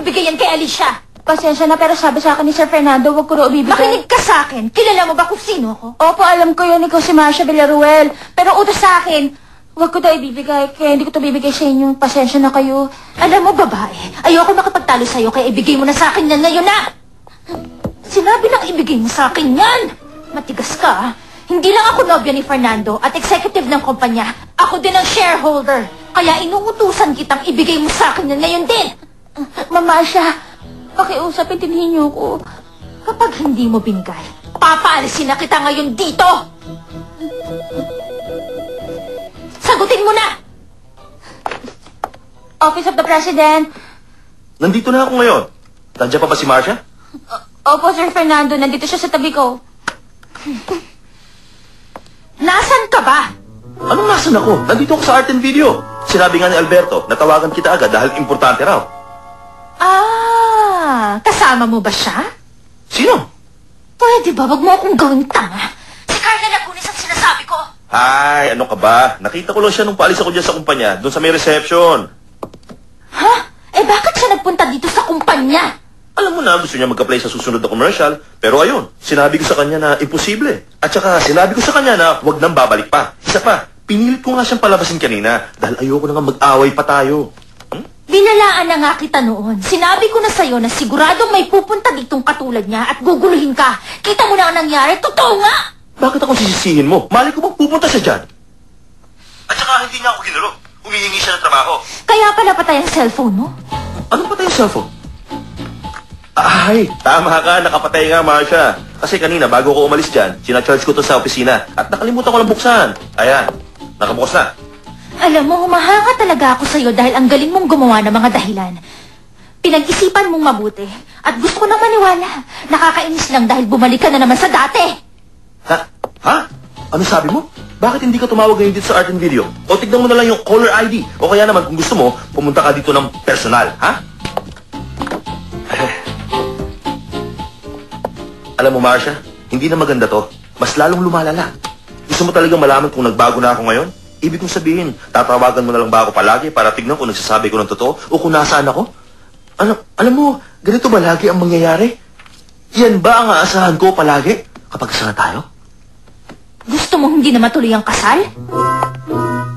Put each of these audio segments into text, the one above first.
bigay yan kay Alicia. Pasensya na, pero sabi sa akin ni Sir Fernando, wag ko raw ibibigay. Makinig ka sa akin. Kilala mo ba kung sino ako? Opo, alam ko yun, ikaw si Marcia Villaruel. Pero utos sa akin, wag ko daw ibibigay, kaya hindi ko to bibigay sa inyo. Pasensya na kayo. Alam mo, babae, ayoko makapagtalo sa'yo, kaya ibigay mo na sa akin yan ngayon na. Sinabi lang ibigay mo sa akin yan. Matigas ka, ha? Hindi lang ako nobya ni Fernando at executive ng kumpanya. Ako din ang shareholder. Kaya inuutusan kitang ibigay mo sa akin yan ngayon din. Mama siya, pakiusap, intindihin niyo ko. Kapag hindi mo binigay, papaalisin na kita ngayon dito. Sagutin mo na! Office of the President. Nandito na ako ngayon. Nandiyan pa ba si Marcia? Opo, Sir Fernando, nandito siya sa tabi ko. Nasaan ka ba? Anong nasan ako? Nandito ako sa art and video. Sinabi nga ni Alberto, natawagan kita agad dahil importante raw. Kasama mo ba siya? Sino? Pwede ba? Wag mo akong gawing tanga. Si Carla Lagunes ang sinasabi ko. Ay, ano ka ba? Nakita ko lang siya nung paalis ako dyan sa kumpanya, doon sa may reception. Ha? Eh bakit siya nagpunta dito sa kumpanya? Alam mo na, gusto niya mag-apply sa susunod na commercial. Pero ayun, sinabi ko sa kanya na imposible. At saka, sinabi ko sa kanya na huwag nang babalik pa. Isa pa, pinilit ko nga siyang palabasin kanina dahil ayoko na nga mag-away pa tayo. Binalaan na nga kita noon. Sinabi ko na sa'yo na siguradong may pupunta ditong katulad niya at guguluhin ka. Kita mo na ang nangyari. Totoo nga! Bakit ako sisisihin mo? Mali ko bang pupunta siya dyan? At saka hindi niya ako ginulo. Humihingi siya ng trabaho. Kaya pala patay ang cellphone mo? Anong patay yung cellphone? Ay, tama ka. Nakapatay nga, Marcia. Kasi kanina, bago ko umalis dyan, sinacharge ko to sa opisina. At nakalimutan ko lang buksan. Ayan, nakabukas na. Alam mo, humahanga talaga ako sa'yo dahil ang galing mong gumawa ng mga dahilan. Pinag-isipan mong mabuti. At gusto ko nang maniwala. Nakakainis lang dahil bumalik ka na naman sa dati. Ha? Ano sabi mo? Bakit hindi ka tumawag ngayon dito sa art and video? O tignan mo na lang yung caller ID. O kaya naman, kung gusto mo, pumunta ka dito ng personal, ha? Alam mo, Marcia, hindi na maganda to. Mas lalong lumalala. Gusto mo talagang malaman kung nagbago na ako ngayon? Ibig kong sabihin, tatawagan mo na lang ba ako palagi para tignan kung nagsasabi ko ng totoo o kung nasaan ako? Alam mo, ganito ba lagi ang mangyayari? Yan ba ang aasahan ko palagi kapag kasal tayo? Gusto mo hindi na matuloy ang kasal?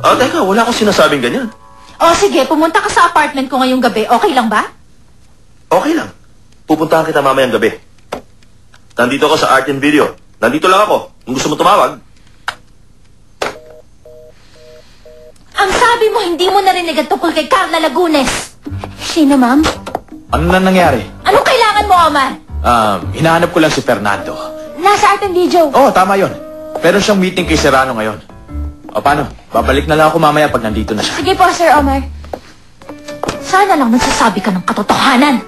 Teka, wala akong sinasabing ganyan. O sige, pumunta ka sa apartment ko ngayong gabi. Okay lang ba? Okay lang. Pupuntahan kita mamayang gabi. Nandito ako sa art and video. Nandito lang ako. Kung gusto mo tumawag. Ang sabi mo, hindi mo narinig ang tungkol kay Carla Lagunes. Sino, ma'am? Ano na nangyari? Anong kailangan mo, Omar? Hinahanap ko lang si Fernando. Nasa art and video. Oo, tama yon. Meron siyang meeting kay Serrano ngayon. O paano? Babalik na lang ako mamaya pag nandito na siya. Sige po, Sir Omar. Sana lang nagsasabi ka ng katotohanan.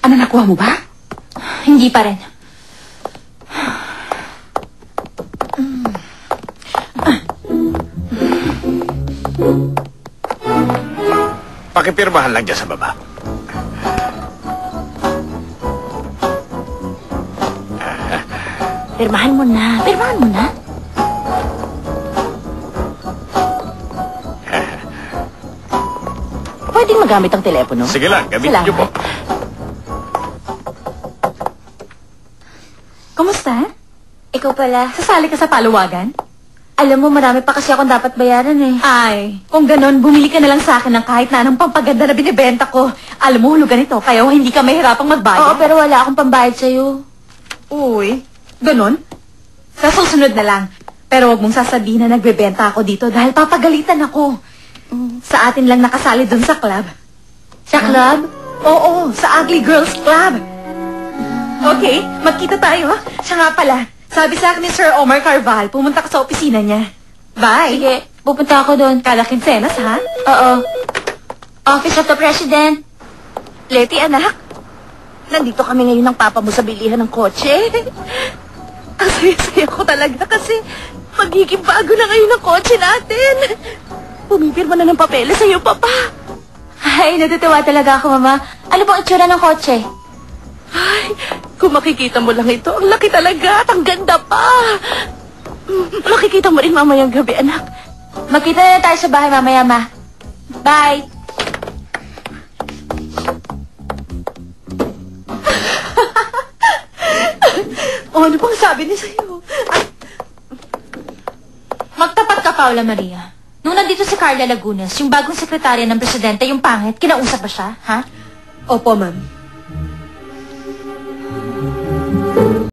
Ano, nakuha mo ba? Hindi pa rin. Pakipirmahan lang dyan sa baba. Pirmahan mo na. Pirmahan mo na. Pwedeng magamit ang telepono? Sige lang, gamitin niyo po. Kumusta? Ikaw pala, sasali ka sa paluwagan? Alam mo, marami pa kasi akong dapat bayaran eh. Ay, kung ganon, bumili ka na lang sa akin ng kahit na anong pampaganda na binibenta ko. Alam mo, hulugan ito, kaya hindi ka mahirapang magbayad. Oo, pero wala akong pambayad sa'yo. Uy, ganon? Sa susunod na lang. Pero wag mong sasabihin na nagbebenta ako dito dahil papagalitan ako. Sa atin lang nakasali dun sa club. Sa club? Oo, sa Ugly Girls Club. Okay, magkita tayo. Siya nga pala, sabi sa akin ni Sir Omar Carval, pumunta ka sa opisina niya. Bye. Sige, pupunta ako doon. Kada kinsenas, ha? Oo. Office of the President. Leti, anak. Nandito kami ngayon ng papa mo sa bilihan ng kotse. Ang saya-saya ko talaga kasi magiging bago na ngayon ang kotse natin. Pumipirma na ng papeles sa'yo, papa. Ay, natutuwa talaga ako, Mama. Ano pong itsura ng kotse? Ay, kung makikita mo lang ito, ang laki talaga at ang ganda pa. Makikita mo rin mamayang gabi, anak. Magkita na tayo sa bahay mamaya, Ma. Bye! O, ano pang sabi niya sa'yo? Magtapat ka, Paula Maria. Nung nandito si Carla Lagunas, yung bagong sekretarya ng presidente, yung pangit, kinausap ba siya, ha? Opo, ma'am.